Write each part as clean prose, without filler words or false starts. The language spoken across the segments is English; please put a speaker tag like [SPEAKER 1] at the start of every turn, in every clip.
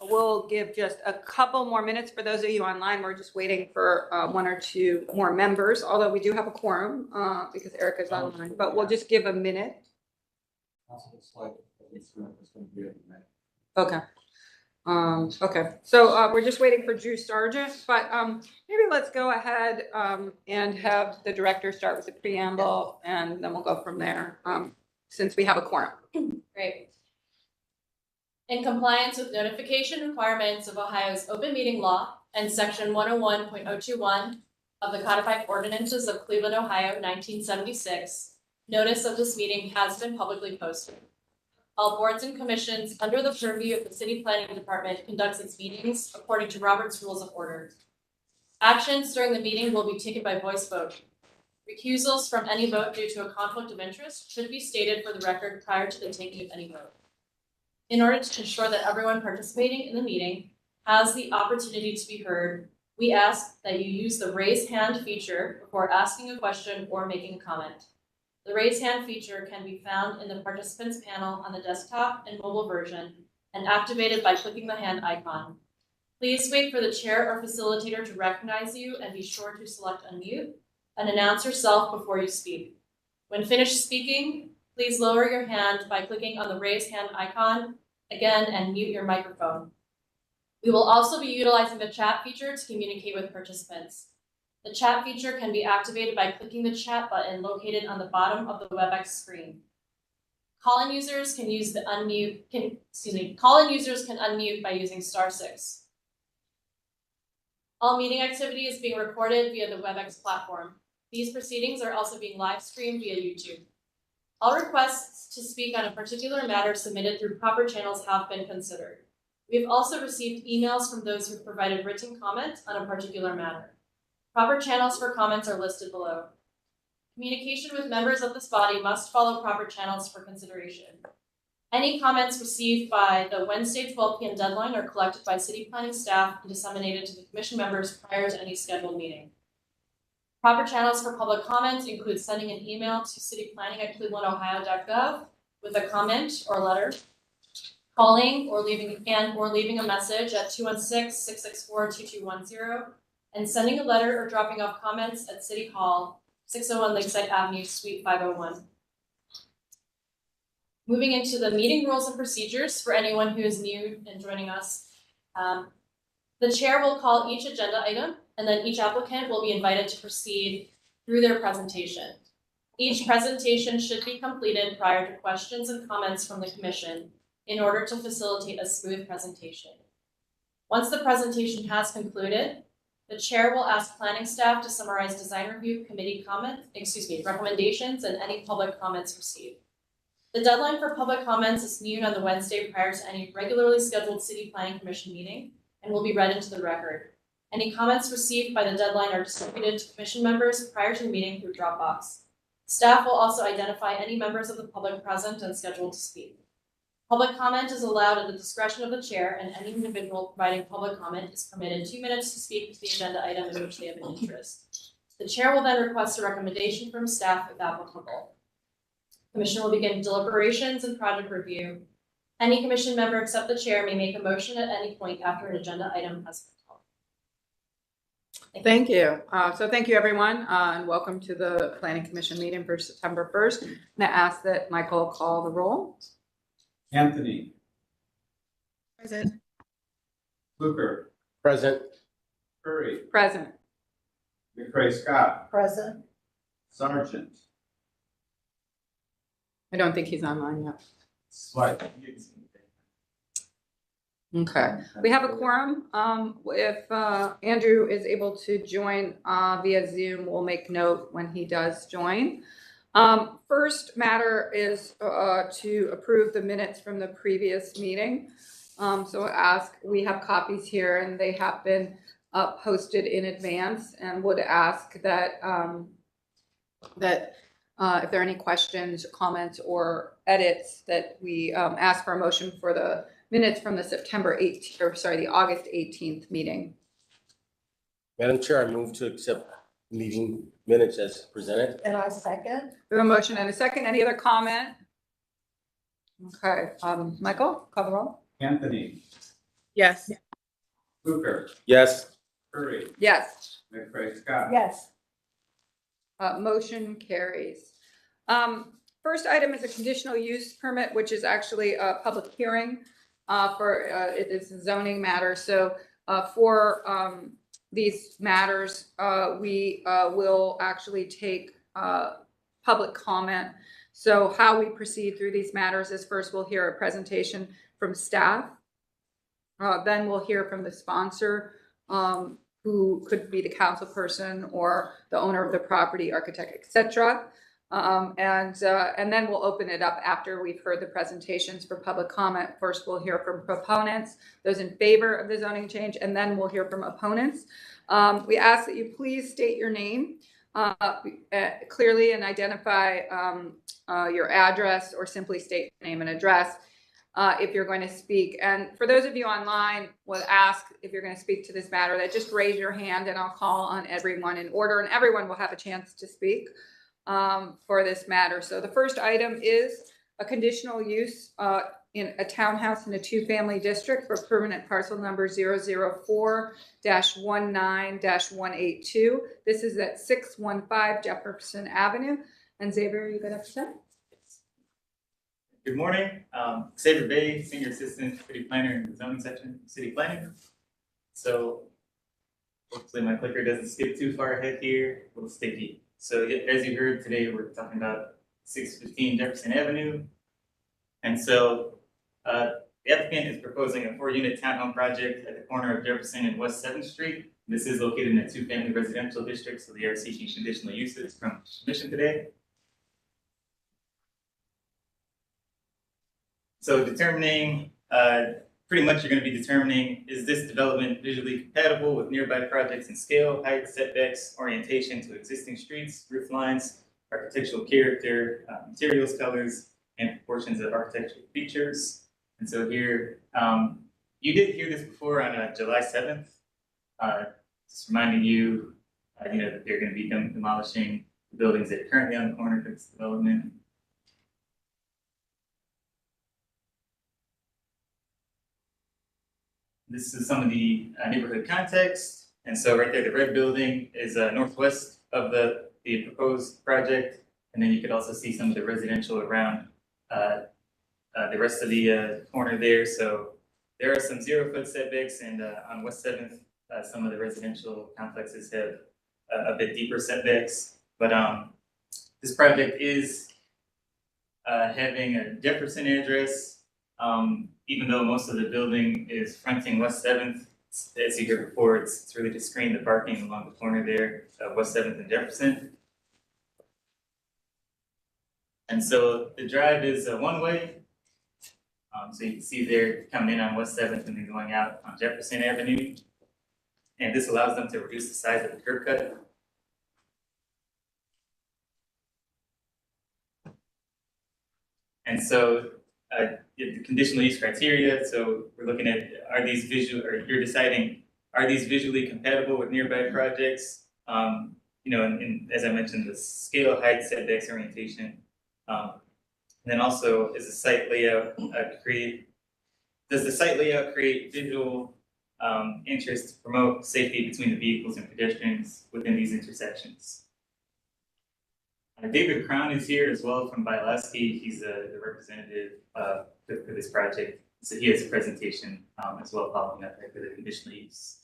[SPEAKER 1] we'll give just a couple more minutes for those of you online. We're just waiting for one or two more members, although we do have a quorum because Erica's online, but we'll just give a minute. Okay. Okay, so we're just waiting for Drew Sargent, but maybe let's go ahead and have the director start with the preamble, and then we'll go from there, since we have a quorum.
[SPEAKER 2] Great. In compliance with notification requirements of Ohio's open meeting law and section 101.021 of the codified ordinances of Cleveland, Ohio, 1976, notice of this meeting has been publicly posted. All boards and commissions under the purview of the City Planning Department conducts its meetings according to Robert's Rules of Order. Actions during the meeting will be taken by voice vote. Recusals from any vote due to a conflict of interest should be stated for the record prior to the taking of any vote. In order to ensure that everyone participating in the meeting has the opportunity to be heard, we ask that you use the raise hand feature before asking a question or making a comment. The raise hand feature can be found in the participants panel on the desktop and mobile version and activated by clicking the hand icon. Please wait for the chair or facilitator to recognize you and be sure to select unmute and announce yourself before you speak. When finished speaking, please lower your hand by clicking on the raise hand icon again and mute your microphone. We will also be utilizing the chat feature to communicate with participants. The chat feature can be activated by clicking the chat button located on the bottom of the WebEx screen. Call-in users can use the Call-in users can unmute by using *6. All meeting activity is being recorded via the WebEx platform. These proceedings are also being live streamed via YouTube. All requests to speak on a particular matter submitted through proper channels have been considered. We have also received emails from those who have provided written comments on a particular matter. Proper channels for comments are listed below. Communication with members of this body must follow proper channels for consideration. Any comments received by the Wednesday 12 p.m. deadline are collected by City Planning staff and disseminated to the Commission members prior to any scheduled meeting. Proper channels for public comments include sending an email to cityplanning@clevelandohio.gov with a comment or letter, calling or leaving a message at 216-664-2210, and sending a letter or dropping off comments at City Hall, 601 Lakeside Avenue, Suite 501. Moving into the meeting rules and procedures for anyone who is new and joining us. The chair will call each agenda item, and then each applicant will be invited to proceed through their presentation. Each presentation should be completed prior to questions and comments from the Commission in order to facilitate a smooth presentation. Once the presentation has concluded, the chair will ask planning staff to summarize design review committee recommendations and any public comments received. The deadline for public comments is noon on the Wednesday prior to any regularly scheduled City Planning Commission meeting and will be read into the record. Any comments received by the deadline are distributed to Commission members prior to the meeting through Dropbox. Staff will also identify any members of the public present and scheduled to speak. Public comment is allowed at the discretion of the chair, and any individual providing public comment is permitted 2 minutes to speak to the agenda item in which they have an interest. The chair will then request a recommendation from staff if applicable. Commission will begin deliberations and project review. Any Commission member except the chair may make a motion at any point after an agenda item has been called.
[SPEAKER 1] Thank you. So thank you, everyone, and welcome to the Planning Commission meeting for September 1st. I'm going to ask that Michael call the roll.
[SPEAKER 3] Anthony.
[SPEAKER 1] Present.
[SPEAKER 3] Fluker.
[SPEAKER 4] Present.
[SPEAKER 3] Curry.
[SPEAKER 1] Present.
[SPEAKER 3] McCray Scott.
[SPEAKER 5] Present.
[SPEAKER 3] Sargent.
[SPEAKER 1] I don't think he's online yet.
[SPEAKER 3] Swipe.
[SPEAKER 1] Okay, we have a quorum. If Andrew is able to join via Zoom, we'll make note when he does join. First matter is to approve the minutes from the previous meeting. So we have copies here and they have been posted in advance, and would ask that if there are any questions, comments, or edits, that we ask for a motion for the minutes from the the August 18th meeting.
[SPEAKER 4] Madam Chair, I move to accept meeting minutes as presented.
[SPEAKER 5] And I second.
[SPEAKER 1] We have a motion and a second. Any other comment? Okay, Michael, call the roll.
[SPEAKER 3] Anthony.
[SPEAKER 5] Yes.
[SPEAKER 3] Hooker,
[SPEAKER 4] Yes.
[SPEAKER 3] Curry,
[SPEAKER 1] Yes.
[SPEAKER 3] McCray Scott.
[SPEAKER 5] Yes.
[SPEAKER 1] Motion carries. First item is a conditional use permit, which is actually a public hearing it is a zoning matter. So for these matters, we will actually take public comment. So how we proceed through these matters is first we'll hear a presentation from staff. Then we'll hear from the sponsor, who could be the council person or the owner of the property, architect, etc. And then we'll open it up after we've heard the presentations for public comment. First, we'll hear from proponents, those in favor of the zoning change, and then we'll hear from opponents. We ask that you please state your name clearly and identify your address, or simply state your name and address if you're going to speak. And for those of you online, we'll ask if you're going to speak to this matter that just raise your hand and I'll call on everyone in order, and everyone will have a chance to speak for this matter. So the first item is a conditional use in a townhouse in a two-family district for permanent parcel number 004-19-182. This is at 615 Jefferson Avenue. And Xavier, you got upset?
[SPEAKER 6] Good morning, Xavier Bay, Senior Assistant City Planner in the Zoning Section, City Planning. So hopefully my clicker doesn't skip too far ahead here, a little sticky. So as you heard today, we're talking about 615 Jefferson Avenue. And so the applicant is proposing a 4-unit townhome project at the corner of Jefferson and West 7th Street. This is located in a 2-family residential district, so they are seeking conditional uses from commission today. So determining, pretty much you're going to be determining, is this development visually compatible with nearby projects in scale, height, setbacks, orientation to existing streets, roof lines, architectural character, materials, colors, and proportions of architectural features. And so here, you did hear this before on July 7th, just reminding you, that they're going to be demolishing the buildings that are currently on the corner of this development. This is some of the neighborhood context. And so right there, the red building is northwest of the proposed project. And then you could also see some of the residential around the rest of the corner there. So there are some 0-foot setbacks, and on West 7th, some of the residential complexes have a bit deeper setbacks. But this project is having a Jefferson address. Even though most of the building is fronting West 7th, as you heard before, it's really to screen the parking along the corner there of West 7th and Jefferson. And so the drive is one-way. So you can see they're coming in on West 7th and then going out on Jefferson Avenue. And this allows them to reduce the size of the curb cut. And so the conditional use criteria, so we're looking at, you're deciding, are these visually compatible with nearby projects? And as I mentioned, the scale, height, setbacks, orientation. And then also, does the site layout create visual interest to promote safety between the vehicles and pedestrians within these intersections? David Crown is here as well from Bielaski. He's the representative for this project. So he has a presentation as well following up for the conditional use.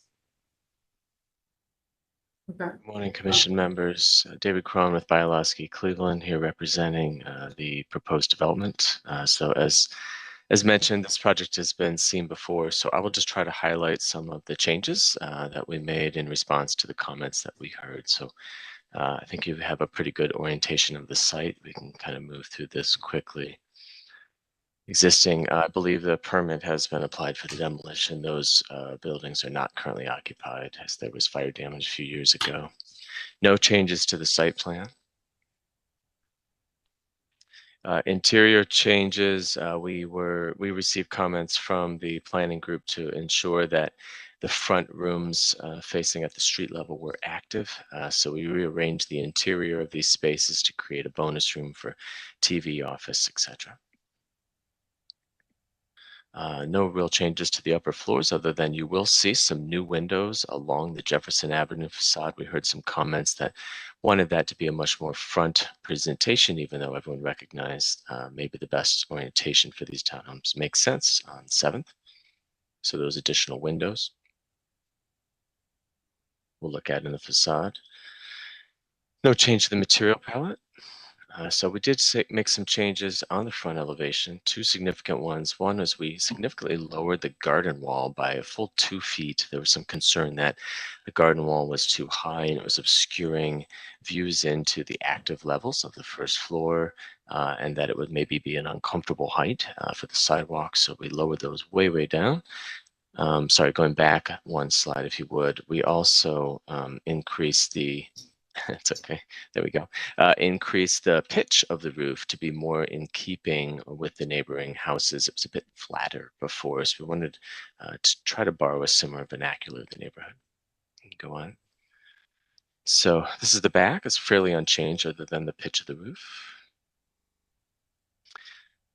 [SPEAKER 1] Okay.
[SPEAKER 7] Good morning, Commission members. David Crone with Bielaski Cleveland here representing the proposed development. So as mentioned, this project has been seen before, so I will just try to highlight some of the changes that we made in response to the comments that we heard. So I think you have a pretty good orientation of the site. We can kind of move through this quickly. Existing, I believe the permit has been applied for the demolition. Those buildings are not currently occupied as there was fire damage a few years ago. No changes to the site plan. Interior changes, we received comments from the planning group to ensure that the front rooms facing at the street level were active. So we rearranged the interior of these spaces to create a bonus room for TV, office, etc. No real changes to the upper floors other than you will see some new windows along the Jefferson Avenue facade. We heard some comments that wanted that to be a much more front presentation, even though everyone recognized maybe the best orientation for these townhomes makes sense on 7th. So those additional windows we'll look at in the facade. No change to the material palette. So we did make some changes on the front elevation, two significant ones. One was we significantly lowered the garden wall by a full 2 feet. There was some concern that the garden wall was too high and it was obscuring views into the active levels of the first floor, and that it would maybe be an uncomfortable height for the sidewalk. So we lowered those way, way down. Sorry, going back one slide, if you would. We also increased the it's okay. There we go. Increase the pitch of the roof to be more in keeping with the neighboring houses. It was a bit flatter before, so we wanted to try to borrow a similar vernacular of the neighborhood. Go on. So this is the back. It's fairly unchanged other than the pitch of the roof.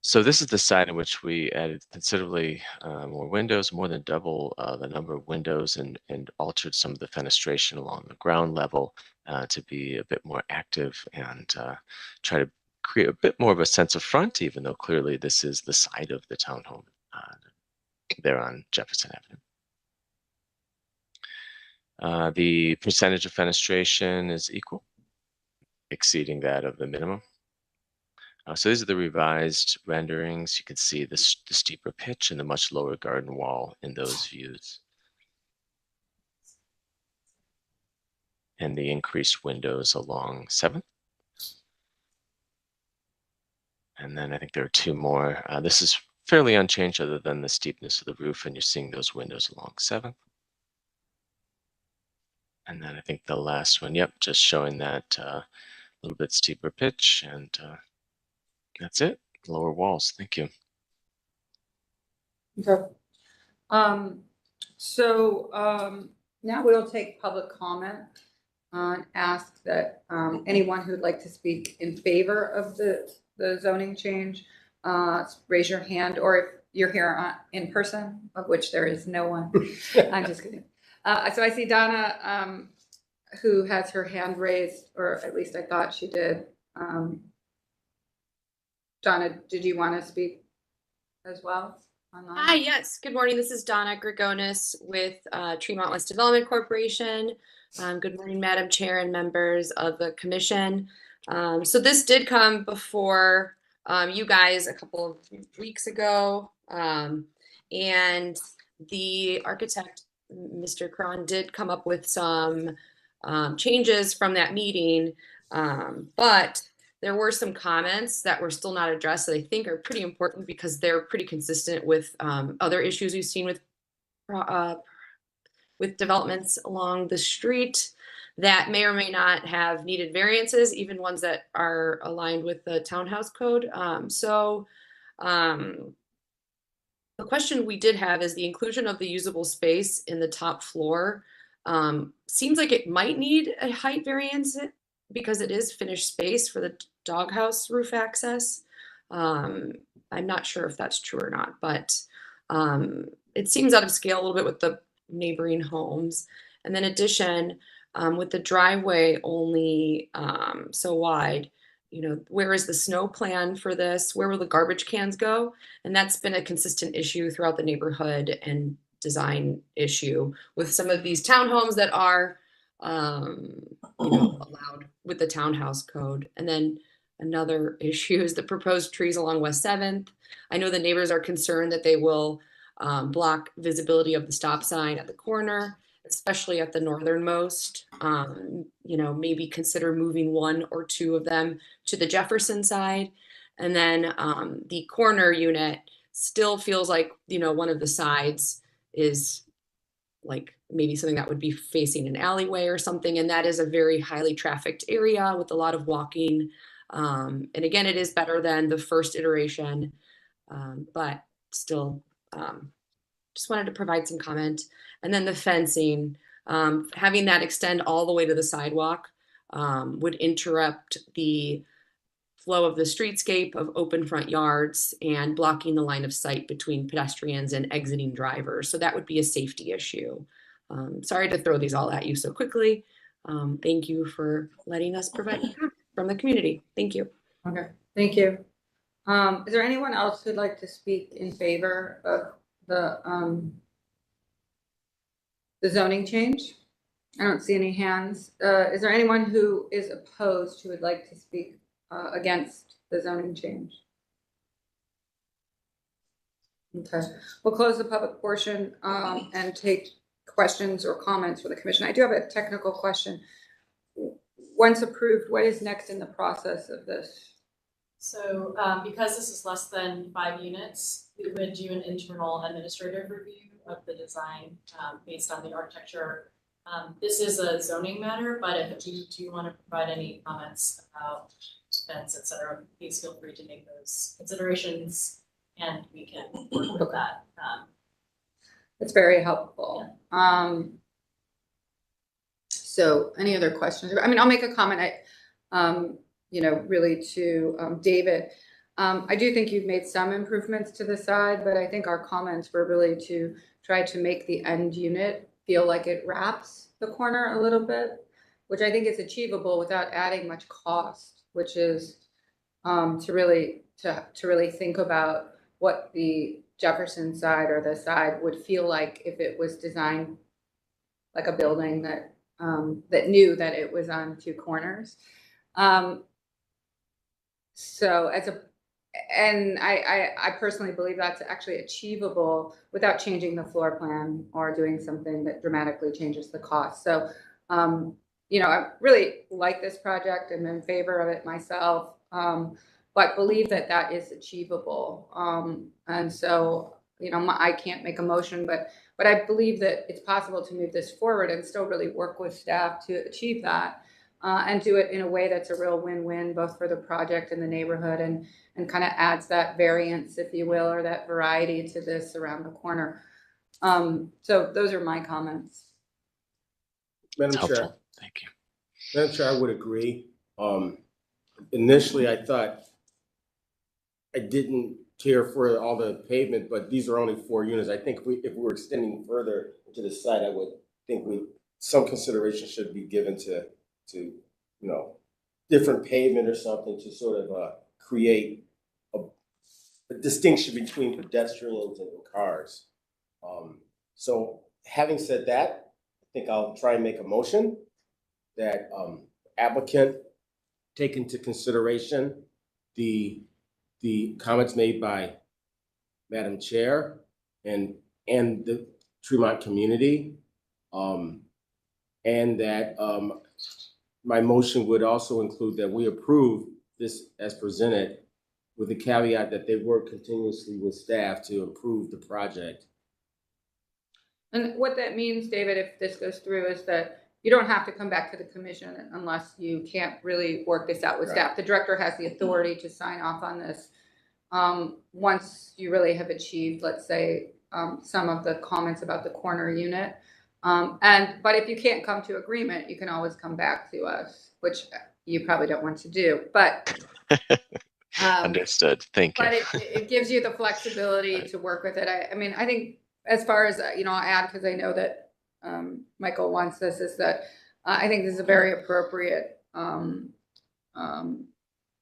[SPEAKER 7] So this is the side in which we added considerably more windows, more than double the number of windows, and altered some of the fenestration along the ground level to be a bit more active and try to create a bit more of a sense of front, even though clearly this is the side of the townhome there on Jefferson Avenue. The percentage of fenestration is equal, exceeding that of the minimum. So these are the revised renderings. You can see the steeper pitch and the much lower garden wall in those views. And the increased windows along 7th. And then I think there are 2 more. This is fairly unchanged other than the steepness of the roof, and you're seeing those windows along 7th. And then I think the last one, yep, just showing that little bit steeper pitch, and that's it. Lower walls. Thank you.
[SPEAKER 1] Okay. Now we'll take public comment. Ask that anyone who'd like to speak in favor of the zoning change, raise your hand, or if you're here in person, of which there is no one. I'm just kidding. So I see Donna, who has her hand raised, or at least I thought she did. Donna, did you want to speak as well? Online?
[SPEAKER 5] Hi, yes. Good morning. This is Donna Gregonis with Tremont West Development Corporation. Good morning, Madam Chair and members of the commission. So this did come before you guys a couple of weeks ago. And the architect, Mr. Cron, did come up with some changes from that meeting. But there were some comments that were still not addressed that I think are pretty important because they're pretty consistent with other issues we've seen with developments along the street that may or may not have needed variances, even ones that are aligned with the townhouse code. The question we did have is the inclusion of the usable space in the top floor. Seems like it might need a height variance because it is finished space for the doghouse roof access. I'm not sure if that's true or not, but it seems out of scale a little bit with the neighboring homes. And then addition, with the driveway only so wide, where is the snow plan for this? Where will the garbage cans go? And that's been a consistent issue throughout the neighborhood and design issue with some of these townhomes that are allowed with the townhouse code. And then another issue is the proposed trees along West 7th. I know the neighbors are concerned that they will block visibility of the stop sign at the corner, especially at the northernmost. Maybe consider moving 1 or 2 of them to the Jefferson side. And then the corner unit still feels like, one of the sides is like maybe something that would be facing an alleyway or something. And that is a very highly trafficked area with a lot of walking. And again, it is better than the first iteration, but still just wanted to provide some comment. And then the fencing, having that extend all the way to the sidewalk would interrupt the flow of the streetscape of open front yards and blocking the line of sight between pedestrians and exiting drivers. So that would be a safety issue. Sorry to throw these all at you so quickly. Thank you for letting us provide from the community. Thank you.
[SPEAKER 1] Okay, thank you. Is there anyone else who'd like to speak in favor of the zoning change? I don't see any hands. Is there anyone who is opposed who would like to speak against the zoning change? Okay, we'll close the public portion and take questions or comments for the commission. I do have a technical question. Once approved, what is next in the process of this?
[SPEAKER 2] So because this is less than 5 units, we would do an internal administrative review of the design based on the architecture. This is a zoning matter, but if you do want to provide any comments about fence, et cetera, please feel free to make those considerations and we can work with that.
[SPEAKER 1] It's very helpful. So any other questions? I mean, I'll make a comment, really to David. I do think you've made some improvements to the side, but I think our comments were really to try to make the end unit feel like it wraps the corner a little bit, which I think is achievable without adding much cost, which is to really think about what the Jefferson side or the side would feel like if it was designed like a building that that knew that it was on 2 corners. So I personally believe that's actually achievable without changing the floor plan or doing something that dramatically changes the cost. So, I really like this project. I'm in favor of it myself, but believe that that is achievable. And so, I can't make a motion, but I believe that it's possible to move this forward and still really work with staff to achieve that. And do it in a way that's a real win-win, both for the project and the neighborhood, and kind of adds that variance, if you will, or that variety to this around the corner. So those are my comments.
[SPEAKER 4] Madam Chair,
[SPEAKER 7] Helpful. Thank you.
[SPEAKER 4] Madam Chair, I would agree. Initially, I thought I didn't care for all the pavement, but these are only 4 units. I think if we were extending further to the side, I would think some consideration should be given to different pavement or something to sort of create a distinction between pedestrians and cars. So having said that, I think I'll try and make a motion that applicant take into consideration the comments made by Madam Chair and the Tremont community, and that my motion would also include that we approve this as presented with the caveat that they work continuously with staff to improve the project.
[SPEAKER 1] And what that means, David, if this goes through, is that you don't have to come back to the commission unless you can't really work this out with staff. The director has the authority to sign off on this once you really have achieved, let's say, some of the comments about the corner unit. But if you can't come to agreement, you can always come back to us, which you probably don't want to do. But
[SPEAKER 7] Understood. Thank you.
[SPEAKER 1] But it gives you the flexibility to work with it. I think as far as I'll add, because I know that Michael wants this, is that I think this is a very appropriate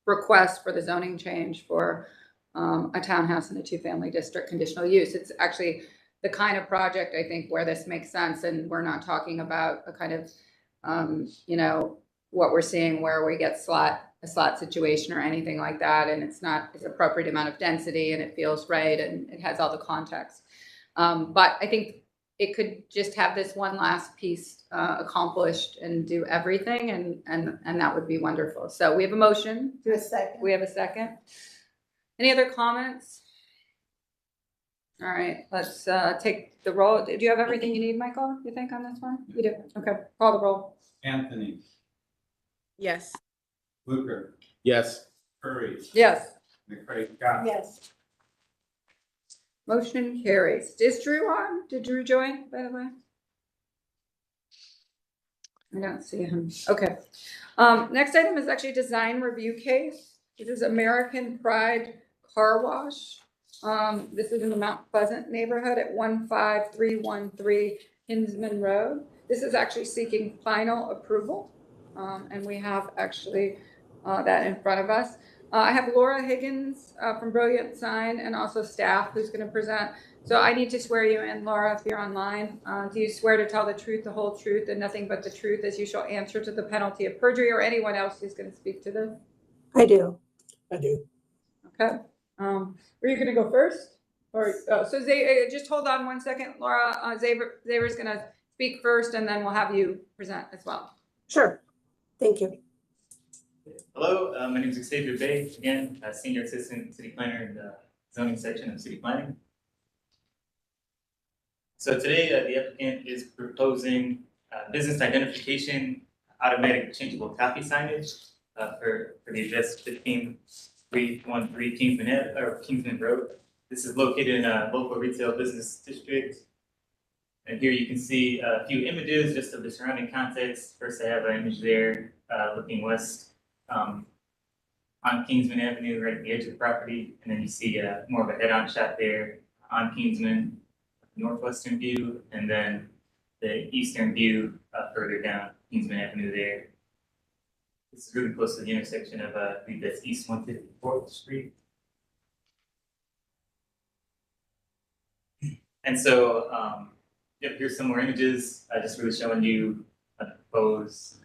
[SPEAKER 1] request for the zoning change for a townhouse in a 2-family district conditional use. It's actually the kind of project, I think, where this makes sense, and we're not talking about a kind of, what we're seeing where we get a slot situation or anything like that, and it's appropriate amount of density, and it feels right, and it has all the context. But I think it could just have this one last piece accomplished and do everything, and that would be wonderful. So we have a motion.
[SPEAKER 8] Do a second.
[SPEAKER 1] We have a second. Any other comments? All right, let's take the roll. Do you have everything you need, Michael, you think, on this one? You do. Okay, call the roll.
[SPEAKER 3] Anthony,
[SPEAKER 8] Yes.
[SPEAKER 3] Fluker,
[SPEAKER 4] Yes.
[SPEAKER 3] Curry,
[SPEAKER 1] Yes,
[SPEAKER 3] McCray, Scott.
[SPEAKER 8] Yes.
[SPEAKER 1] motion carries. Is Drew on? Did Drew join, by the way? I don't see him. Okay. Next item is actually a design review case. This is American Pride Car Wash. This is in the Mount Pleasant neighborhood at 15313 Hinsman Road. This is actually seeking final approval, and we have actually that in front of us. I have Laura Higgins from Brilliant Sign and also staff who's going to present. So I need to swear you in, Laura, if you're online. Do you swear to tell the truth, the whole truth, and nothing but the truth as you shall answer to the penalty of perjury, or anyone else who's going to speak to this?
[SPEAKER 9] I do.
[SPEAKER 1] Okay. Were you going to go first? Or so just hold on one second, Laura. Xavier's going to speak first, and then we'll have you present as well.
[SPEAKER 9] Sure. Thank you.
[SPEAKER 6] Hello, my name is Xavier Bay, again, Senior Assistant City Planner in the Zoning Section of City Planning. So today, the applicant is proposing business identification automatic changeable copy signage for the address 15313 Kingsman Road. This is located in a local retail business district. And here you can see a few images just of the surrounding context. First, I have an image there looking west on Kingsman Avenue, right at the edge of the property. And then you see more of a head-on shot there on Kingsman, northwestern view, and then the eastern view further down Kingsman Avenue there. This is really close to the intersection of, I believe that's East 154th Street. And so, yep, here's some more images, just really showing you a proposed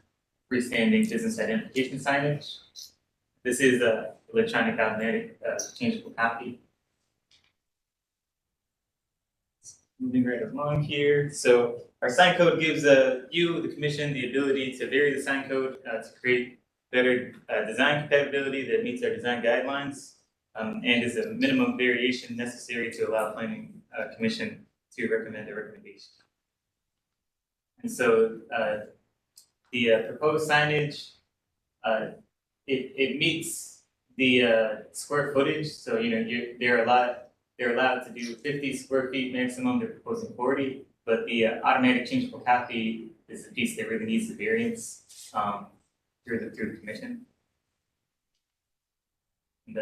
[SPEAKER 6] freestanding business identification signage. This is a electronic automatic changeable copy. Moving right along here. So our sign code gives you, the commission, the ability to vary the sign code to create better design compatibility that meets our design guidelines and is a minimum variation necessary to allow planning commission to recommend a recommendation. And so the proposed signage, it meets the square footage. So they're allowed to do 50 square feet maximum. They're proposing 40, but the automatic changeable copy is the piece that really needs the variance through the commission. And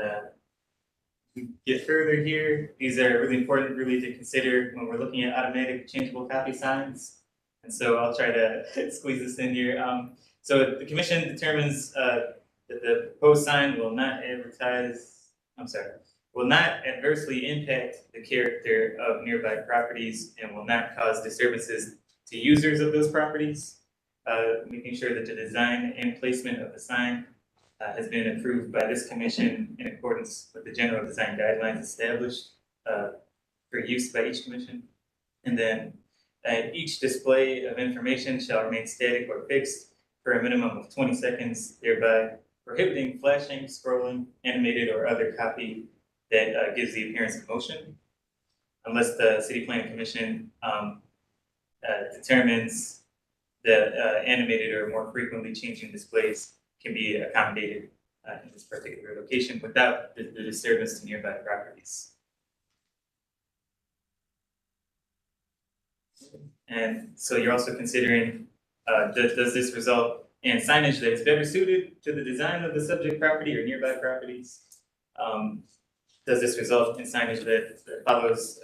[SPEAKER 6] we get further here. These are really important, really, to consider when we're looking at automatic changeable copy signs. And so I'll try to squeeze this in here. So the commission determines that the proposed sign will not adversely impact the character of nearby properties and will not cause disturbances to users of those properties. Making sure that the design and placement of the sign has been approved by this commission in accordance with the general design guidelines established for use by each commission. And then each display of information shall remain static or fixed for a minimum of 20 seconds, thereby prohibiting flashing, scrolling, animated, or other copy that gives the appearance of motion, unless the City Planning Commission determines that animated or more frequently changing displays can be accommodated in this particular location without the disturbance to nearby properties. And so you're also considering, does this result in signage that is better suited to the design of the subject property or nearby properties? Does this result in signage that follows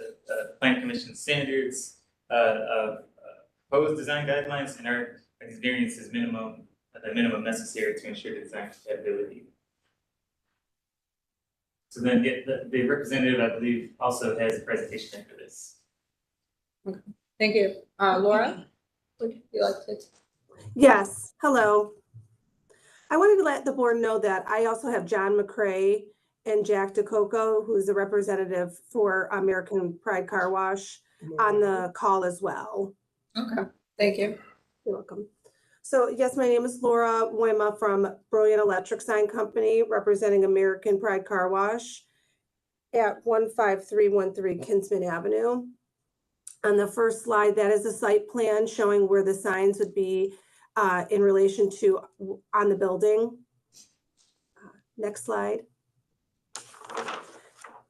[SPEAKER 6] Planning Commission standards of proposed design guidelines, and are these variances the minimum necessary to ensure the design compatibility? So then the representative, I believe, also has a presentation for this.
[SPEAKER 1] Okay. Thank you. Laura, would you like to?
[SPEAKER 9] Yes. Hello. I wanted to let the board know that I also have John McCray and Jack DeCoco, who's the representative for American Pride Car Wash, on the call as well.
[SPEAKER 1] Okay. Thank you.
[SPEAKER 9] You're welcome. So yes, my name is Laura Wima from Brilliant Electric Sign Company, representing American Pride Car Wash at 15313 Kinsman Avenue. On the first slide, that is a site plan showing where the signs would be in relation to on the building. Next slide.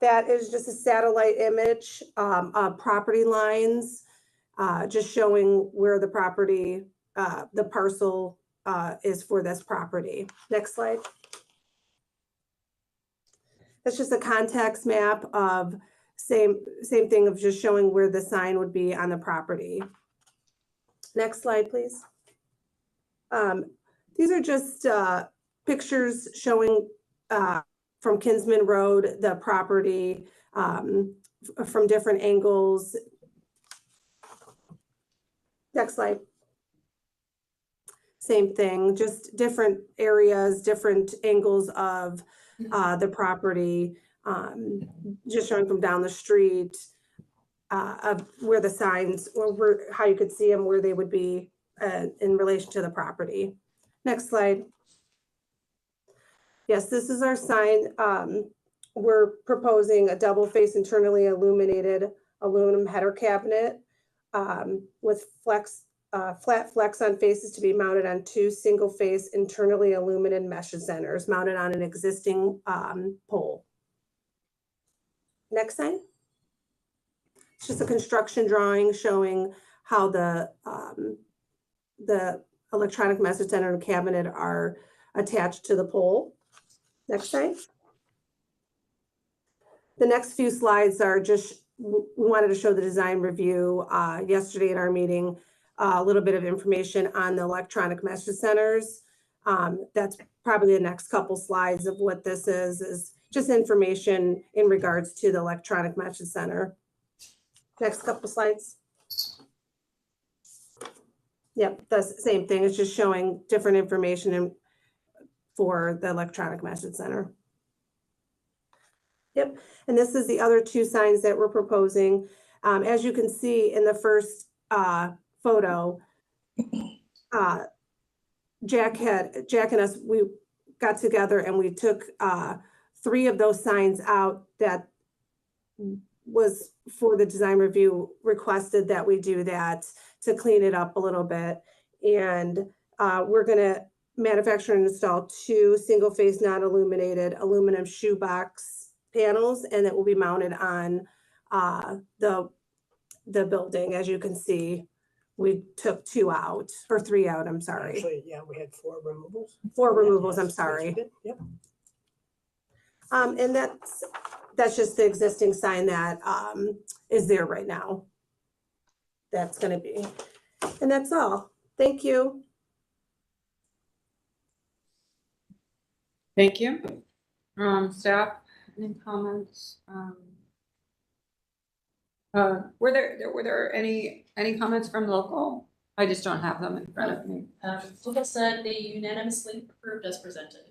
[SPEAKER 9] That is just a satellite image of property lines, just showing where the property, the parcel is for this property. Next slide. That's just a context map of same thing of just showing where the sign would be on the property. Next slide, please. These are just pictures showing from Kinsman Road, the property from different angles. Next slide. Same thing, just different areas, different angles of the property, just showing from down the street of where the signs, or where, how you could see them, where they would be in relation to the property. Next slide. Yes, this is our sign. We're proposing a double face internally illuminated aluminum header cabinet with flat flex on faces to be mounted on 2 single face internally illuminated mesh centers mounted on an existing pole. Next sign. It's just a construction drawing showing how the electronic message center and cabinet are attached to the pole. Next slide. The next few slides are just, we wanted to show the design review yesterday in our meeting, a little bit of information on the electronic message centers. That's probably the next couple slides of what this is just information in regards to the electronic message center. Next couple slides. Yep, that's the same thing. It's just showing different information for the electronic message center. Yep, and this is the other 2 signs that we're proposing. As you can see in the first photo, Jack and us, we got together and we took 3 of those signs out that was for the design review, requested that we do that to clean it up a little bit. And we're gonna manufacture and install 2 single face non-illuminated aluminum shoebox panels, and it will be mounted on the building. As you can see, we took 2 out, or 3 out, I'm sorry.
[SPEAKER 10] Actually, yeah, we had 4 removals.
[SPEAKER 9] 4 removals, I'm
[SPEAKER 10] Yes,
[SPEAKER 9] sorry.
[SPEAKER 10] Yep.
[SPEAKER 9] And that's just the existing sign that is there right now. That's gonna be, and that's all. Thank you.
[SPEAKER 1] Thank you. Staff, any comments? Were there any comments from local? I just don't have them in front of me.
[SPEAKER 2] Local said they unanimously approved as presented.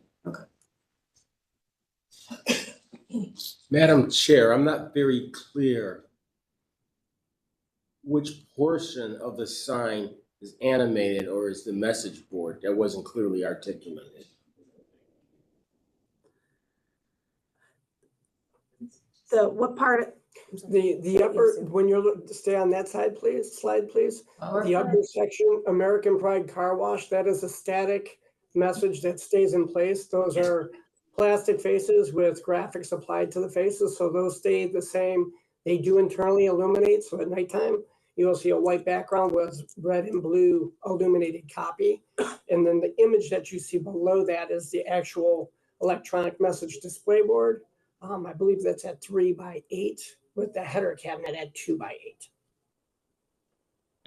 [SPEAKER 4] Madam Chair, I'm not very clear which portion of the sign is animated or is the message board. That wasn't clearly articulated.
[SPEAKER 9] So what part?
[SPEAKER 10] The upper, when you're, stay on that side, please, slide, please. The upper section, American Pride Car Wash, that is a static message that stays in place. Those are plastic faces with graphics applied to the faces, so those stay the same. They do internally illuminate, so at nighttime, you will see a white background with red and blue illuminated copy. And then the image that you see below that is the actual electronic message display board. I believe that's at 3x8 with the header cabinet at 2x8.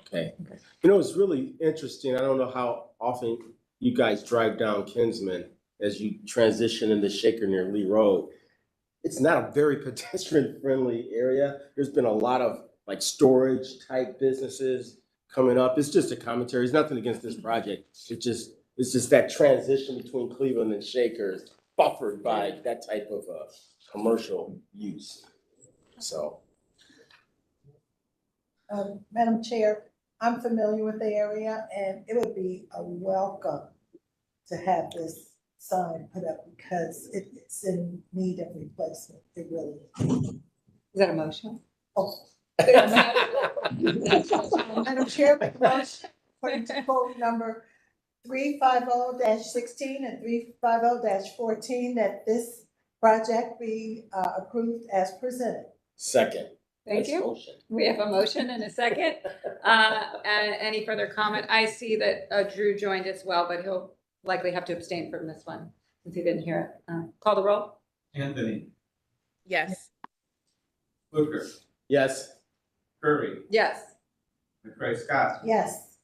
[SPEAKER 4] Okay. You know, it's really interesting. I don't know how often you guys drive down Kinsman as you transition into Shaker near Lee Road. It's not a very pedestrian friendly area. There's been a lot of like storage type businesses coming up. It's just a commentary. It's nothing against this project. It's just that transition between Cleveland and Shaker is buffered by that type of commercial use. So.
[SPEAKER 11] Madam Chair, I'm familiar with the area, and it would be a welcome to have this sign put up because it's in need of replacement. It really is.
[SPEAKER 1] Is that a motion?
[SPEAKER 11] Oh. Madam Chair, make a motion for vote number 350-16 and 350-14 that this project be approved as presented.
[SPEAKER 4] Second.
[SPEAKER 1] Thank you.
[SPEAKER 4] Motion.
[SPEAKER 1] We have a motion and a second. Any further comment? I see that Drew joined as well, but he'll likely have to abstain from this one since he didn't hear it. Call the roll.
[SPEAKER 3] Anthony,
[SPEAKER 8] Yes.
[SPEAKER 3] Fluker,
[SPEAKER 4] Yes.
[SPEAKER 3] Curry,
[SPEAKER 1] Yes.
[SPEAKER 3] McCray Scott,
[SPEAKER 11] Yes.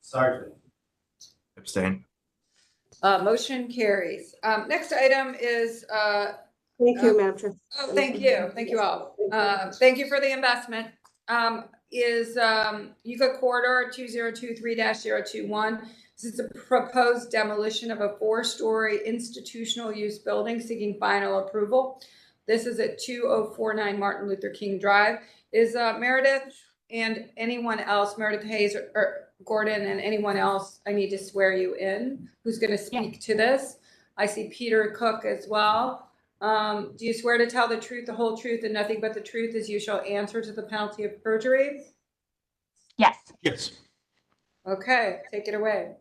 [SPEAKER 3] Sergeant.
[SPEAKER 12] Abstain.
[SPEAKER 1] Motion carries. Next item is,
[SPEAKER 9] Thank you, Madam Chair.
[SPEAKER 1] oh, thank you. Thank you all. Thank you for the investment. Is Euclid Corridor 2023-021. This is a proposed demolition of a 4-story institutional use building seeking final approval. This is at 2049 Martin Luther King Drive. Is Meredith and anyone else, Meredith Hayes or Gordon and anyone else, I need to swear you in, who's going to speak to this? I see Peter Cook as well. Do you swear to tell the truth, the whole truth, and nothing but the truth as you shall answer to the penalty of perjury?
[SPEAKER 13] Yes.
[SPEAKER 12] Yes.
[SPEAKER 1] Okay, take it away.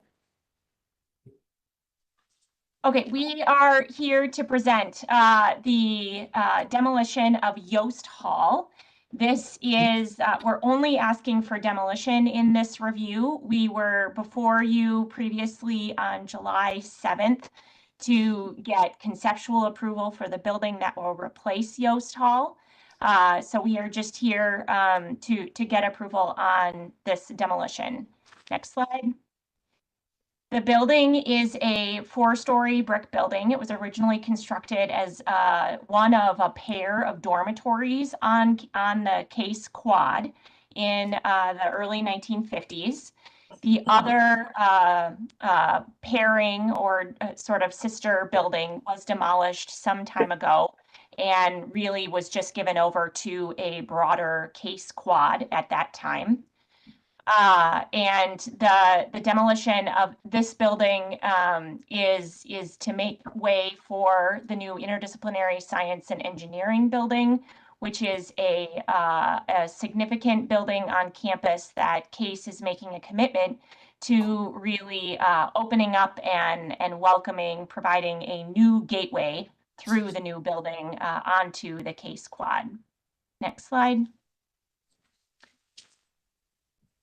[SPEAKER 13] Okay, we are here to present the demolition of Yost Hall. This is, we're only asking for demolition in this review. We were before you previously on July 7th to get conceptual approval for the building that will replace Yost Hall. So we are just here to get approval on this demolition. Next slide. The building is a 4-story brick building. It was originally constructed as one of a pair of dormitories on the Case Quad in the early 1950s. The other pairing or sort of sister building was demolished some time ago and really was just given over to a broader Case Quad at that time. And the demolition of this building is to make way for the new interdisciplinary science and engineering building, which is a significant building on campus that Case is making a commitment to really opening up and welcoming, providing a new gateway through the new building onto the Case Quad. Next slide.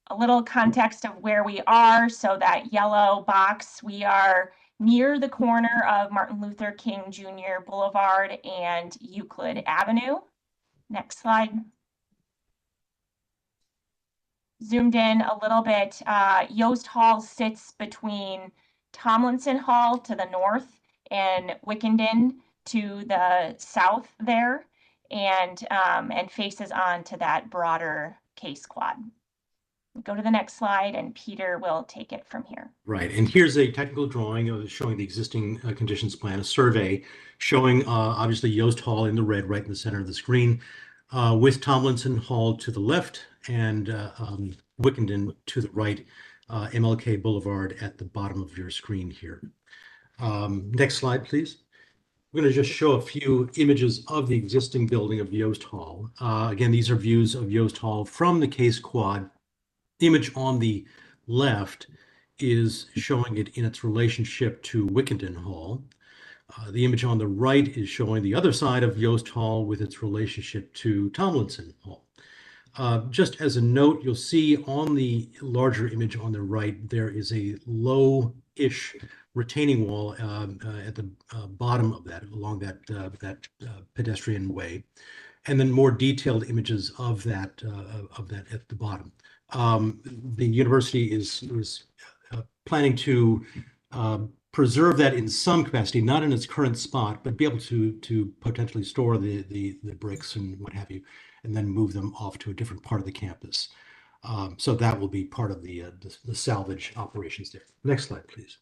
[SPEAKER 13] A little context of where we are. So that yellow box, we are near the corner of Martin Luther King Jr. Boulevard and Euclid Avenue. Next slide. Zoomed in a little bit. Yost Hall sits between Tomlinson Hall to the north and Wickenden to the south there, and faces on to that broader Case Quad. Go to the next slide and Peter will take it from here.
[SPEAKER 12] Right, and here's a technical drawing showing the existing conditions plan, a survey showing obviously Yost Hall in the red right in the center of the screen, with Tomlinson Hall to the left and Wickenden to the right, MLK Boulevard at the bottom of your screen here. Next slide, please. We're going to just show a few images of the existing building of Yost Hall. Again, these are views of Yost Hall from the Case Quad. Image on the left is showing it in its relationship to Wickenden Hall. The image on the right is showing the other side of Yost Hall with its relationship to Tomlinson Hall. Just as a note, you'll see on the larger image on the right, there is a low-ish retaining wall at the bottom of that, along that pedestrian way, and then more detailed images of that at the bottom. The university is planning to preserve that in some capacity, not in its current spot, but be able to potentially store the bricks and what have you, and then move them off to a different part of the campus. So that will be part of the salvage operations there. Next slide, please.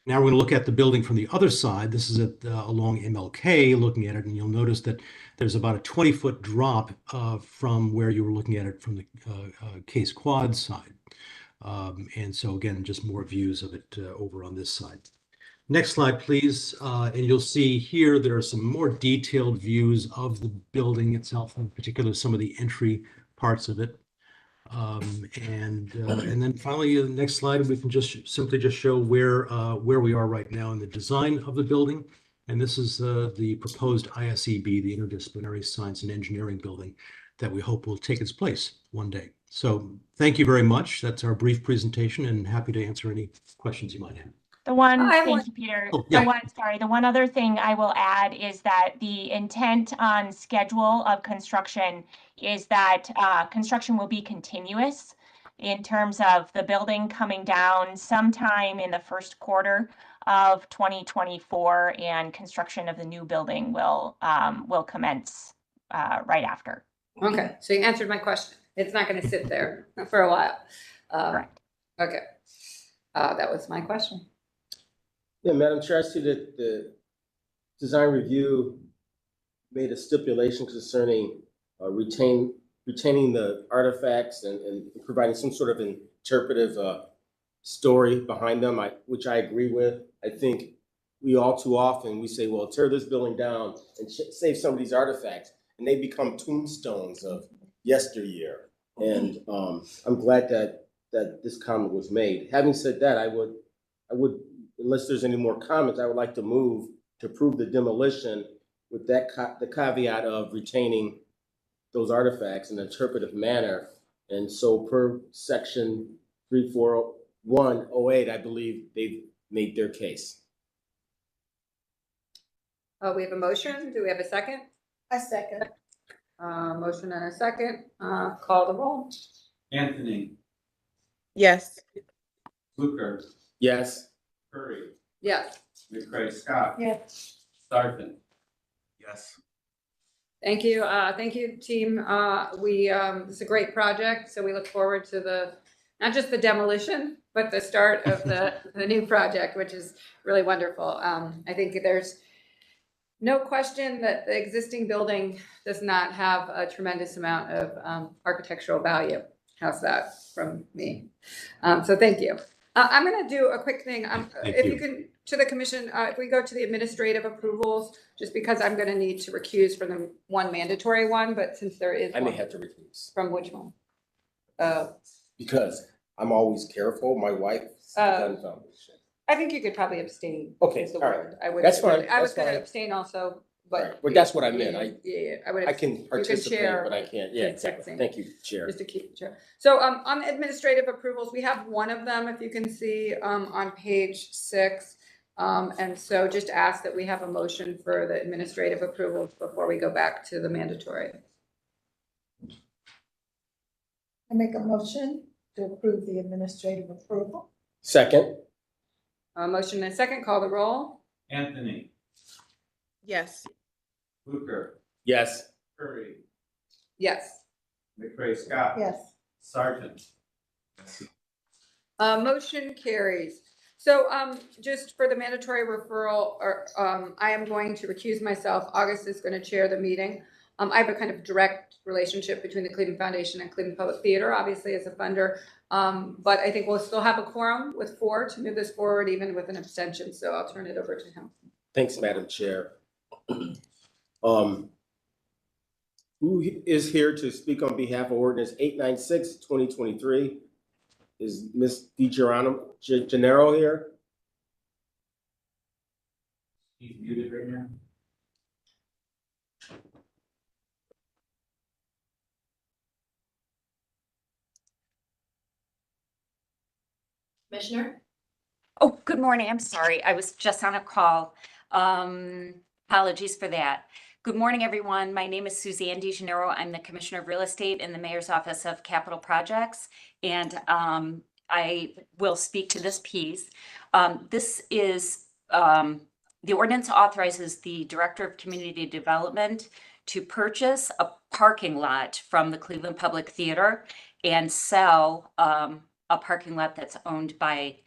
[SPEAKER 12] Now we're going to look at the building from the other side. This is along MLK, looking at it, and you'll notice that there's about a 20-foot drop from where you were looking at it from the Case Quad side. And so again, just more views of it over on this side. Next slide, please. And you'll see here there are some more detailed views of the building itself, in particular some of the entry parts of it. And then finally, the next slide, we can just simply show where we are right now in the design of the building. And this is the proposed ISEB, the Interdisciplinary Science and Engineering building that we hope will take its place one day. So thank you very much. That's our brief presentation, and happy to answer any questions you might have.
[SPEAKER 13] The one,
[SPEAKER 1] I have
[SPEAKER 13] thank
[SPEAKER 1] one-
[SPEAKER 13] you, Peter.
[SPEAKER 12] Oh,
[SPEAKER 13] The
[SPEAKER 12] yeah.
[SPEAKER 13] one, sorry, the one other thing I will add is that the intent on schedule of construction is that construction will be continuous in terms of the building coming down sometime in the first quarter of 2024, and construction of the new building will commence right after.
[SPEAKER 1] Okay, so you answered my question. It's not gonna sit there for a while.
[SPEAKER 13] Correct.
[SPEAKER 1] Okay. That was my question.
[SPEAKER 4] Yeah, Madam Chair, I see that the design review made a stipulation concerning retaining the artifacts and providing some sort of interpretive story behind them, which I agree with. I think we all too often, we say, well, tear this building down and save some of these artifacts, and they become tombstones of yesteryear. And I'm glad that this comment was made. Having said that, I would, unless there's any more comments, I would like to move to approve the demolition with that the caveat of retaining those artifacts in an interpretive manner. And so per section 34108, I believe they've made their case.
[SPEAKER 1] We have a motion. Do we have a second?
[SPEAKER 11] I second.
[SPEAKER 1] Motion and a second. Call the roll.
[SPEAKER 3] Anthony,
[SPEAKER 8] Yes.
[SPEAKER 3] Fluker,
[SPEAKER 4] Yes.
[SPEAKER 3] Curry,
[SPEAKER 1] Yes.
[SPEAKER 3] McCray Scott,
[SPEAKER 11] Yes.
[SPEAKER 3] Sargent.
[SPEAKER 4] Yes.
[SPEAKER 1] Thank you. Thank you, team. It's a great project, so we look forward to not just the demolition, but the start of the new project, which is really wonderful. I think there's no question that the existing building does not have a tremendous amount of architectural value. How's that from me? So thank you. I'm going to do a quick thing. If you can, to the commission, if we go to the administrative approvals, just because I'm going to need to recuse from the one mandatory one, but since there is
[SPEAKER 4] I may
[SPEAKER 1] one,
[SPEAKER 4] have to recuse
[SPEAKER 1] from which one?
[SPEAKER 4] because I'm always careful. My wife. Foundation.
[SPEAKER 1] I think you could probably abstain.
[SPEAKER 4] Okay,
[SPEAKER 1] is the
[SPEAKER 4] all right.
[SPEAKER 1] word. I would.
[SPEAKER 4] That's fine,
[SPEAKER 1] I was
[SPEAKER 4] that's
[SPEAKER 1] going to
[SPEAKER 4] fine.
[SPEAKER 1] abstain also,
[SPEAKER 4] Right,
[SPEAKER 1] but.
[SPEAKER 4] but that's what I meant.
[SPEAKER 1] Yeah, I would.
[SPEAKER 4] I can participate,
[SPEAKER 1] share
[SPEAKER 4] but I can't. Yeah,
[SPEAKER 1] the
[SPEAKER 4] exactly.
[SPEAKER 1] exact same.
[SPEAKER 4] Thank you, Chair.
[SPEAKER 1] Just to keep it chair. So on the administrative approvals, we have one of them, if you can see on page 6. And so just ask that we have a motion for the administrative approvals before we go back to the mandatory.
[SPEAKER 11] I make a motion to approve the administrative approval.
[SPEAKER 4] Second.
[SPEAKER 1] Motion and a second, call the roll.
[SPEAKER 3] Anthony,
[SPEAKER 8] Yes.
[SPEAKER 3] Fluker,
[SPEAKER 4] Yes.
[SPEAKER 3] Curry,
[SPEAKER 1] Yes.
[SPEAKER 3] McCray Scott.
[SPEAKER 11] Yes.
[SPEAKER 3] Sargent.
[SPEAKER 1] Motion carries. So just for the mandatory referral, I am going to recuse myself. August is going to chair the meeting. I have a kind of direct relationship between the Cleveland Foundation and Cleveland Public Theater, obviously as a funder. But I think we'll still have a quorum with 4 to move this forward, even with an abstention. So I'll turn it over to him.
[SPEAKER 4] Thanks, Madam Chair. Who is here to speak on behalf of ordinance 896, 2023? Is Ms. DiGennaro here?
[SPEAKER 6] He's muted right now.
[SPEAKER 2] Commissioner?
[SPEAKER 14] Oh, good morning. I'm sorry. I was just on a call. Apologies for that. Good morning, everyone. My name is Suzanne DiGennaro. I'm the Commissioner of Real Estate in the Mayor's Office of Capital Projects, and I will speak to this piece. This is the ordinance authorizes the Director of Community Development to purchase a parking lot from the Cleveland Public Theater and sell a parking lot that's owned by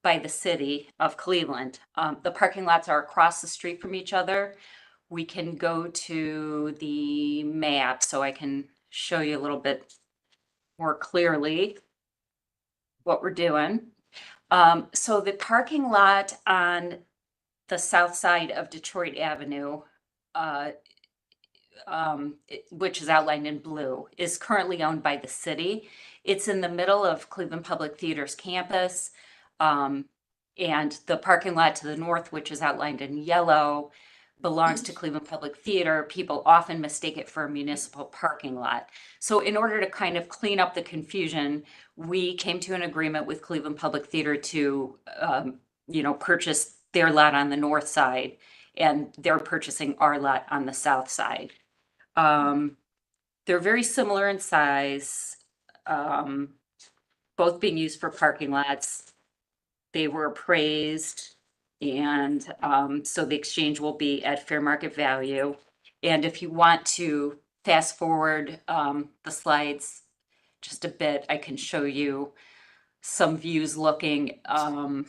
[SPEAKER 14] the city of Cleveland. The parking lots are across the street from each other. We can go to the map so I can show you a little bit more clearly what we're doing. So the parking lot on the south side of Detroit Avenue, which is outlined in blue, is currently owned by the city. It's in the middle of Cleveland Public Theater's campus. And the parking lot to the north, which is outlined in yellow, belongs to Cleveland Public Theater. People often mistake it for a municipal parking lot. So in order to kind of clean up the confusion, we came to an agreement with Cleveland Public Theater to purchased their lot on the north side, and they're purchasing our lot on the south side. They're very similar in size, both being used for parking lots. They were appraised, and so the exchange will be at fair market value. And if you want to fast forward the slides just a bit, I can show you some views looking at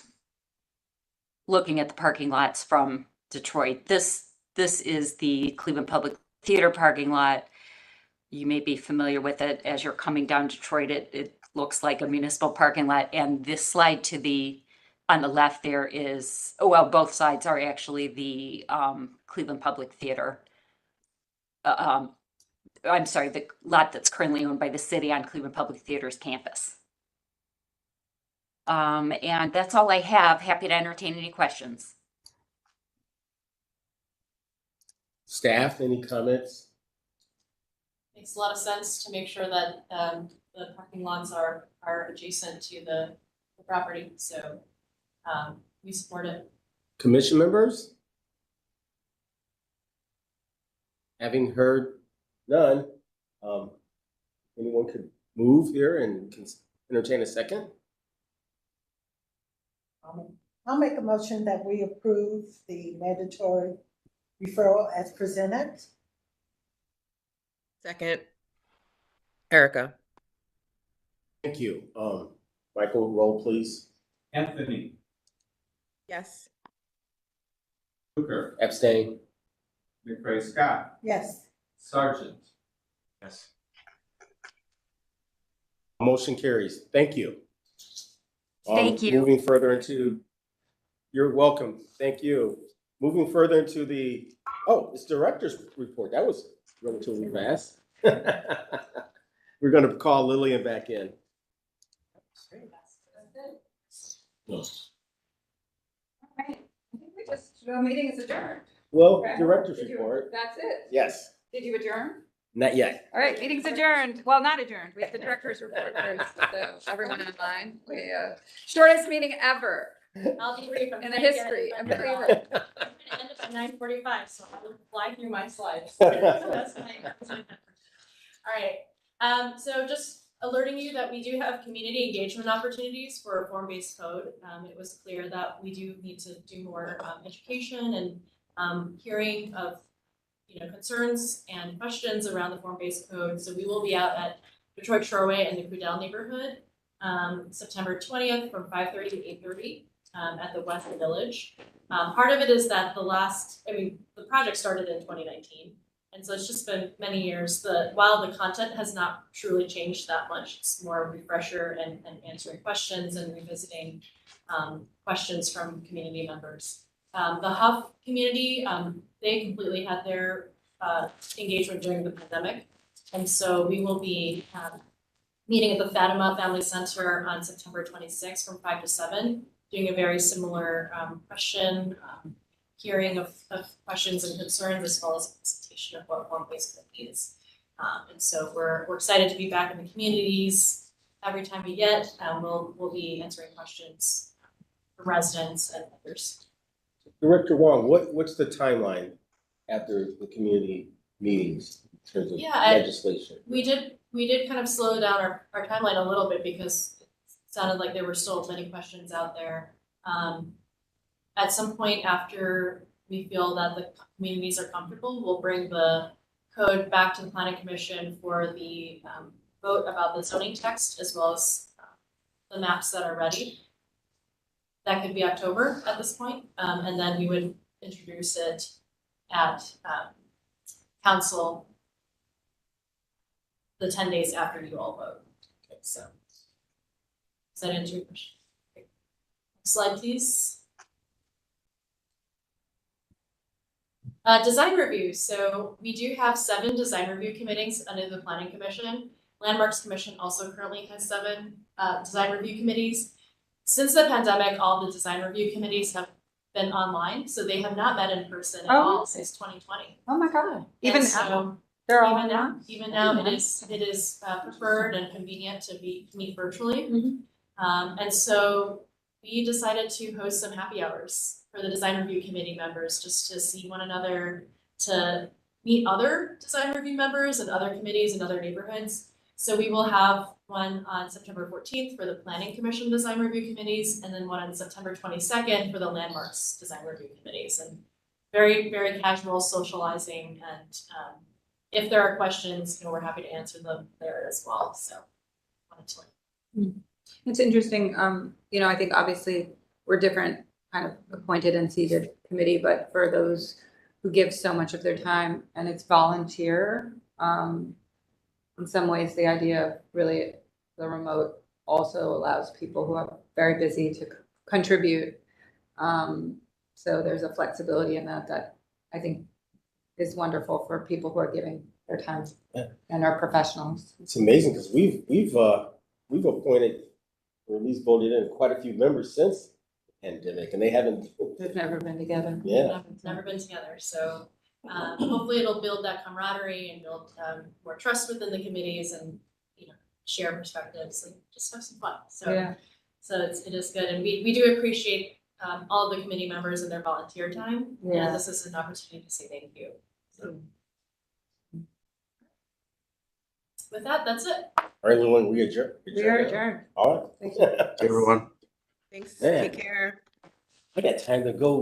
[SPEAKER 14] the parking lots from Detroit. This is the Cleveland Public Theater parking lot. You may be familiar with it as you're coming down Detroit. It looks like a municipal parking lot. And this slide on the left there is, both sides are actually the Cleveland Public Theater. I'm sorry, the lot that's currently owned by the city on Cleveland Public Theater's campus. And that's all I have. Happy to entertain any questions.
[SPEAKER 4] Staff, any comments?
[SPEAKER 2] Makes a lot of sense to make sure that the parking lots are adjacent to the property, so we support it.
[SPEAKER 4] Commission members? Having heard none, anyone could move here and entertain a second?
[SPEAKER 11] I'll make a motion that we approve the mandatory referral as presented.
[SPEAKER 8] Second. Erica.
[SPEAKER 4] Thank you. Michael, roll please.
[SPEAKER 3] Anthony,
[SPEAKER 8] Yes.
[SPEAKER 3] Booker,
[SPEAKER 4] Abstain.
[SPEAKER 3] McCray Scott,
[SPEAKER 11] Yes.
[SPEAKER 3] Sargent,
[SPEAKER 12] Yes.
[SPEAKER 4] Motion carries. Thank you.
[SPEAKER 14] Thank you.
[SPEAKER 4] Moving further into, you're welcome. Thank you. Moving further into it's director's report. That was relatively fast. We're going to call Lillian back in.
[SPEAKER 1] All right, I think the meeting is adjourned.
[SPEAKER 4] Well,
[SPEAKER 1] Okay.
[SPEAKER 4] director's
[SPEAKER 1] Did you-
[SPEAKER 4] report.
[SPEAKER 1] That's it.
[SPEAKER 4] Yes,
[SPEAKER 1] Did you adjourn?
[SPEAKER 4] not yet.
[SPEAKER 1] All right, meeting's adjourned. Well, not adjourned. We have the director's report first. So everyone online, shortest meeting ever
[SPEAKER 2] I'll be brief. I'm
[SPEAKER 1] in the
[SPEAKER 2] trying to get
[SPEAKER 1] history
[SPEAKER 2] it
[SPEAKER 1] of
[SPEAKER 2] done.
[SPEAKER 1] Cleveland.
[SPEAKER 2] I'm gonna end up at 9:45, so I will fly through my slides. That's my All right, so just alerting you that we do have community engagement opportunities for a form-based code. It was clear that we do need to do more education and hearing of concerns and questions around the form-based code. So we will be out at Detroit Shoreway and the Crudell neighborhood September 20th from 5:30 to 8:30 at the West Village. Part of it is that the project started in 2019. And so it's just been many years. While the content has not truly changed that much, it's more a refresher and answering questions and revisiting questions from community members. The Huff community, they completely had their engagement during the pandemic. And so we will be meeting at the Fatima Family Center on September 26th from 5 to 7, doing a very similar question, hearing of questions and concerns, as well as a presentation of what form-based code is. And so we're excited to be back in the communities. Every time we get, we'll be answering questions from residents and others.
[SPEAKER 4] Director Wong, what's the timeline after the community meetings in terms of legislation?
[SPEAKER 2] We did kind of slow down our timeline a little bit because it sounded like there were still many questions out there. At some point after we feel that the communities are comfortable, we'll bring the code back to the Planning Commission for the vote about the zoning text as well as the maps that are ready. That could be October at this point, and then we would introduce it at council the 10 days after you all vote. Okay, so does that answer your question? Okay. Next slide, please. Design review. So we do have 7 design review committees under the Planning Commission. Landmarks Commission also currently has 7 design review committees. Since the pandemic, all the design review committees have been online, so they have not met in person at all since 2020.
[SPEAKER 1] Oh my God!
[SPEAKER 2] Even now, it is preferred and convenient to meet virtually. And so we decided to host some happy hours for the design review committee members, just to see one another, to meet other design review members and other committees in other neighborhoods. So we will have one on September 14th for the Planning Commission Design Review Committees, and then one on September 22nd for the Landmarks Design Review Committees. And very, very casual socializing, and if there are questions, we're happy to answer them there as well, so. Wanted to
[SPEAKER 1] It's interesting, I think obviously we're different kind of appointed and seated committee, but for those who give so much of their time and it's volunteer, in some ways, the idea of really the remote also allows people who are very busy to contribute. So there's a flexibility in that I think is wonderful for people who are giving their time and are professionals.
[SPEAKER 4] It's amazing because we've appointed, or at least voted in quite a few members since the pandemic, and they haven't.
[SPEAKER 1] They've never been together.
[SPEAKER 4] Yeah.
[SPEAKER 2] never been together, so hopefully it'll build that camaraderie and build more trust within the committees, and share perspectives and just have some fun. So
[SPEAKER 1] Yeah.
[SPEAKER 2] so it is good, and we do appreciate all of the committee members and their volunteer time.
[SPEAKER 1] Yeah.
[SPEAKER 2] And this is an opportunity to say thank you. So with that, that's it.
[SPEAKER 4] All right, everyone, we adjourn.
[SPEAKER 1] We are adjourned.
[SPEAKER 4] All right.
[SPEAKER 1] Thank you.
[SPEAKER 4] Everyone.
[SPEAKER 8] Thanks.
[SPEAKER 4] Man.
[SPEAKER 8] Take care.
[SPEAKER 4] I got time to go